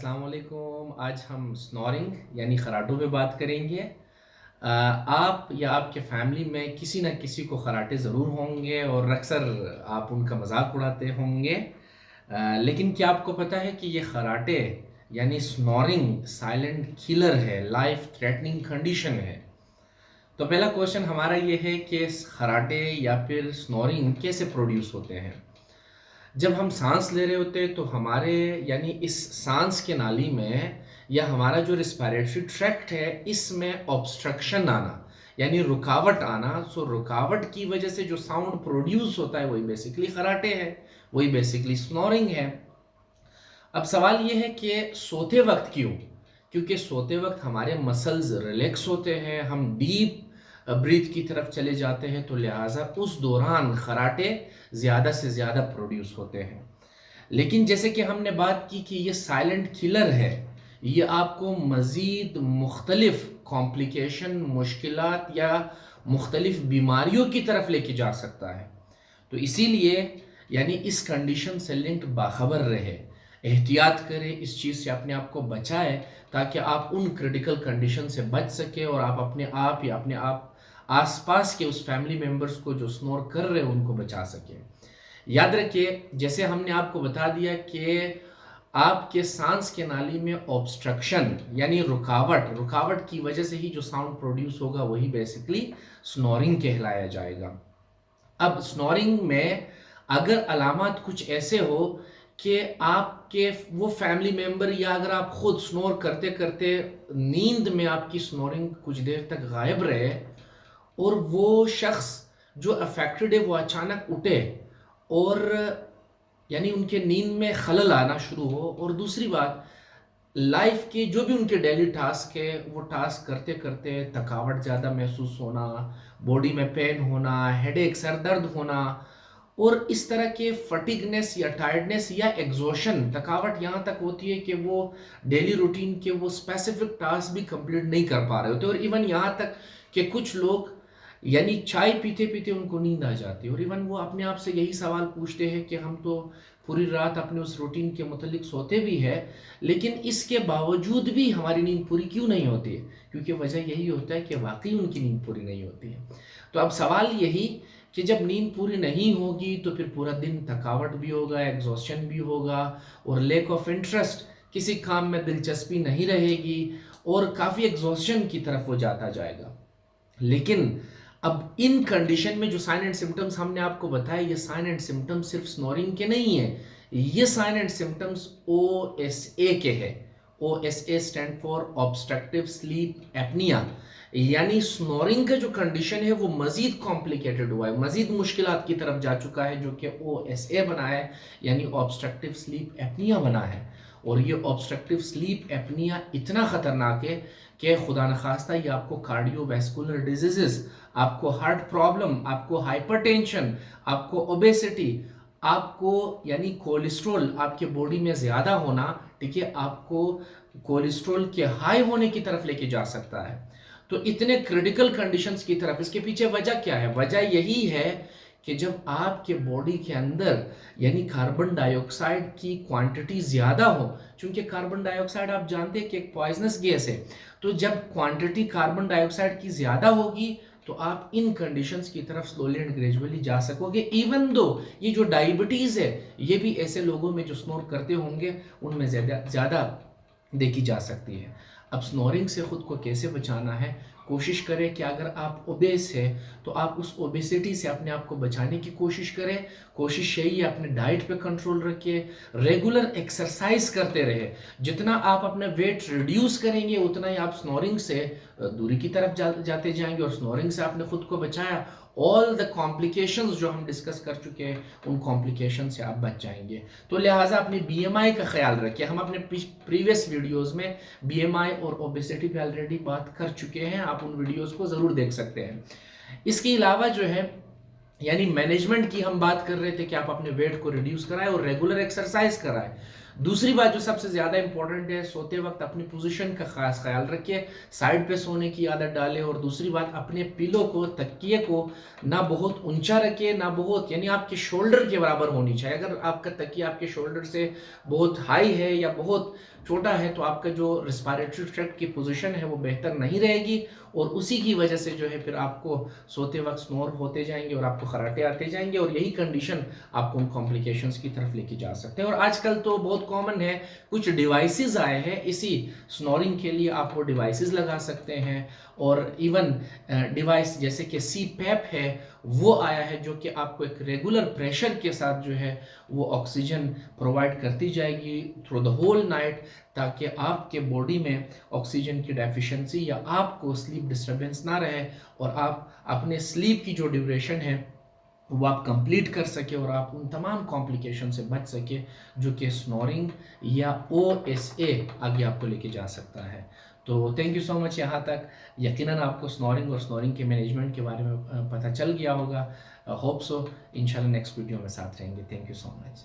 السلام علیکم. آج ہم سنورنگ یعنی خراٹوں پہ بات کریں گے. آپ یا آپ کے فیملی میں کسی نہ کسی کو خراٹے ضرور ہوں گے اور اکثر آپ ان کا مذاق اڑاتے ہوں گے. لیکن کیا آپ کو پتہ ہے کہ یہ خراٹے یعنی سنورنگ سائلنٹ کلر ہے، لائف تھریٹننگ کنڈیشن ہے. تو پہلا کوشچن ہمارا یہ ہے کہ خراٹے یا پھر سنورنگ کیسے پروڈیوس ہوتے ہیں. جب ہم سانس لے رہے ہوتے ہیں تو ہمارے یعنی اس سانس کے نالی میں یا ہمارا جو ریسپائریٹری ٹریکٹ ہے اس میں obstruction آنا یعنی رکاوٹ آنا. رکاوٹ کی وجہ سے جو ساؤنڈ پروڈیوس ہوتا ہے وہی بیسیکلی خراٹے ہے، وہی بیسیکلی سنورنگ ہے. اب سوال یہ ہے کہ سوتے وقت کیوں؟ کیونکہ سوتے وقت ہمارے مسلز ریلیکس ہوتے ہیں، ہم ڈیپ بریتھ کی طرف چلے جاتے ہیں، تو لہٰذا اس دوران خراٹے زیادہ سے زیادہ پروڈیوس ہوتے ہیں. لیکن جیسے کہ ہم نے بات کی کہ یہ سائلنٹ کلر ہے، یہ آپ کو مزید مختلف کمپلیکیشن، مشکلات یا مختلف بیماریوں کی طرف لے کے جا سکتا ہے. تو اسی لیے یعنی اس کنڈیشن سے لنکڈ باخبر رہے، احتیاط کرے، اس چیز سے اپنے آپ کو بچائے تاکہ آپ ان کریٹیکل کنڈیشن سے بچ سکے اور آپ اپنے آپ یا اپنے آپ آس پاس کے اس فیملی ممبرز کو جو سنور کر رہے ہیں ان کو بچا سکے. یاد رکھیے جیسے ہم نے آپ کو بتا دیا کہ آپ کے سانس کے نالی میں obstruction یعنی رکاوٹ کی وجہ سے ہی جو ساؤنڈ پروڈیوس ہوگا وہی بیسیکلی سنورنگ کہلایا جائے گا. اب سنورنگ میں اگر علامات کچھ ایسے ہو کہ آپ کے وہ فیملی ممبر یا اگر آپ خود سنور کرتے کرتے نیند میں آپ کی سنورنگ کچھ دیر تک غائب رہے اور وہ شخص جو افیکٹڈ ہے وہ اچانک اٹھے اور یعنی ان کے نیند میں خلل آنا شروع ہو، اور دوسری بات لائف کے جو بھی ان کے ڈیلی ٹاسک ہے وہ ٹاسک کرتے کرتے تھکاوٹ زیادہ محسوس ہونا، باڈی میں پین ہونا، ہیڈ ایک، سر درد ہونا، اور اس طرح کے فٹیگنس یا ٹائرڈنس یا ایگزوشن، تھکاوٹ یہاں تک ہوتی ہے کہ وہ ڈیلی روٹین کے وہ اسپیسیفک ٹاسک بھی کمپلیٹ نہیں کر پا رہے ہوتے، اور ایون یہاں تک کہ کچھ لوگ یعنی چائے پیتے پیتے ان کو نیند آ جاتی ہے، اور ایون وہ اپنے آپ سے یہی سوال پوچھتے ہیں کہ ہم تو پوری رات اپنے اس روٹین کے متعلق سوتے بھی ہے لیکن اس کے باوجود بھی ہماری نیند پوری کیوں نہیں ہوتی ہے؟ کیونکہ وجہ یہی ہوتا ہے کہ واقعی ان کی نیند پوری نہیں ہوتی ہے. تو اب سوال یہی کہ جب نیند پوری نہیں ہوگی تو پھر پورا دن تھکاوٹ بھی ہوگا، ایگزوسشن بھی ہوگا، اور لیک آف انٹرسٹ، کسی کام میں دلچسپی نہیں رہے گی اور کافی ایگزوسشن کی طرف وہ جاتا جائے گا. لیکن اب ان کنڈیشن میں جو سائن اینڈ سمٹمز ہم نے آپ کو بتایا، یہ سائن اینڈ سمٹمز صرف سنورنگ کے نہیں ہیں، یہ سائن اینڈ سمٹمز OSA کے ہیں. OSA stand for obstructive sleep apnea، یعنی سنورنگ کا جو کنڈیشن ہے وہ مزید کمپلیکیٹڈ ہوا ہے، مزید مشکلات کی طرف جا چکا ہے، جو کہ OSA بنا ہے یعنی obstructive sleep apnea بنا ہے. اور یہ obstructive sleep apnea اتنا خطرناک ہے کہ خدا نخواستہ یہ آپ کو کارڈیو ویسکولر ڈیزیزز، آپ کو ہارٹ پرابلم، آپ کو ہائپر ٹینشن، آپ کو اوبیسٹی، آپ کو یعنی کولیسٹرول آپ کے باڈی میں زیادہ ہونا، ٹھیک ہے، آپ کو کولیسٹرول کے ہائی ہونے کی طرف لے کے جا سکتا ہے. تو اتنے کریٹیکل کنڈیشنز کی طرف. اس کے پیچھے وجہ کیا ہے؟ وجہ یہی ہے کہ جب آپ کے باڈی کے اندر یعنی کاربن ڈائی آکسائڈ کی کوانٹٹی زیادہ ہو، چونکہ کاربن ڈائی آکسائڈ آپ جانتے ہیں کہ ایک پوائزنس گیس ہے، تو جب کوانٹٹی کاربن ڈائی آکسائڈ کی زیادہ ہوگی تو آپ ان کنڈیشنز کی طرف سلولی اینڈ گریجولی جا سکو گے. ایون دو یہ جو ڈائبٹیز ہے یہ بھی ایسے لوگوں میں جو سنور کرتے ہوں گے ان میں زیادہ دیکھی جا سکتی ہے. اب سنورنگ سے خود کو کیسے بچانا ہے؟ کوشش کریں کہ اگر آپ اوبیس ہے تو آپ اس اوبیسٹی سے اپنے آپ کو بچانے کی کوشش کریں. کوشش یہی ہے اپنے ڈائٹ پہ کنٹرول رکھیں، ریگولر ایکسرسائز کرتے رہے. جتنا آپ اپنا ویٹ ریڈیوس کریں گے اتنا ہی آپ سنورنگ سے دوری کی طرف جاتے جائیں گے، اور سنورنگ سے آپ نے خود کو بچایا، all the complications جو ہم ڈسکس کر چکے ہیں ان کمپلیکیشن سے آپ بچ جائیں گے. تو لہٰذا اپنے بی ایم آئی کا خیال رکھیں. ہم اپنے پریویس ویڈیوز میں بی ایم آئی اور اوبیسٹی پہ آلریڈی بات کر چکے ہیں، آپ ان ویڈیوز کو ضرور دیکھ سکتے ہیں. اس کے علاوہ جو ہے یعنی مینجمنٹ کی ہم بات کر رہے تھے کہ آپ اپنے ویٹ کو ریڈیوس کرائیں اور ریگولر ایکسرسائز کرائیں. دوسری بات جو سب سے زیادہ امپورٹنٹ ہے، سوتے وقت اپنی پوزیشن کا خاص خیال رکھیں، سائڈ پہ سونے کی عادت ڈالیں. اور دوسری بات اپنے پیلو کو، تکیے کو نہ بہت اونچا رکھیں نہ بہت یعنی آپ کے شولڈر کے برابر ہونی چاہیے. اگر آپ کا تکیہ آپ کے شولڈر سے بہت ہائی ہے یا بہت چھوٹا ہے تو آپ کا جو ریسپائریٹری ٹریکٹ کی پوزیشن ہے وہ بہتر نہیں رہے گی، اور اسی کی وجہ سے جو ہے پھر آپ کو سوتے وقت سنور ہوتے جائیں گے اور آپ کو خراٹے آتے جائیں گے، اور یہی کنڈیشن آپ کو ان کمپلیکیشنز کی طرف لے کے جا سکتے ہیں۔ اور آج کل تو بہت کامن ہے، کچھ ڈیوائسز آئے ہیں اسی سنورنگ کے لیے، آپ وہ ڈیوائسز لگا سکتے ہیں، اور ایون ڈیوائس جیسے کہ سی پیپ ہے وہ آیا ہے، جو کہ آپ کو ایک ریگولر پریشر کے ساتھ جو ہے وہ آکسیجن پرووائڈ کرتی جائے گی تھرو دا ہول نائٹ، تاکہ آپ کے باڈی میں آکسیجن کی ڈیفیشنسی یا آپ کو سلیپ ڈسٹربنس نہ رہے، اور آپ اپنے سلیپ کی جو ڈیوریشن ہے وہ آپ کمپلیٹ کر سکے، اور آپ ان تمام کمپلیکیشن سے بچ سکے جو کہ سنورنگ یا او ایس اے آگے آپ کو لے کے جا سکتا ہے۔ تو تھینک یو سو مچ، یہاں تک یقیناً آپ کو سنورنگ اور سنورنگ کے مینجمنٹ کے بارے میں پتہ چل گیا ہوگا۔ ہوپ سو انشاءاللہ نیکسٹ ویڈیو میں ساتھ رہیں گے۔ Thank you so much.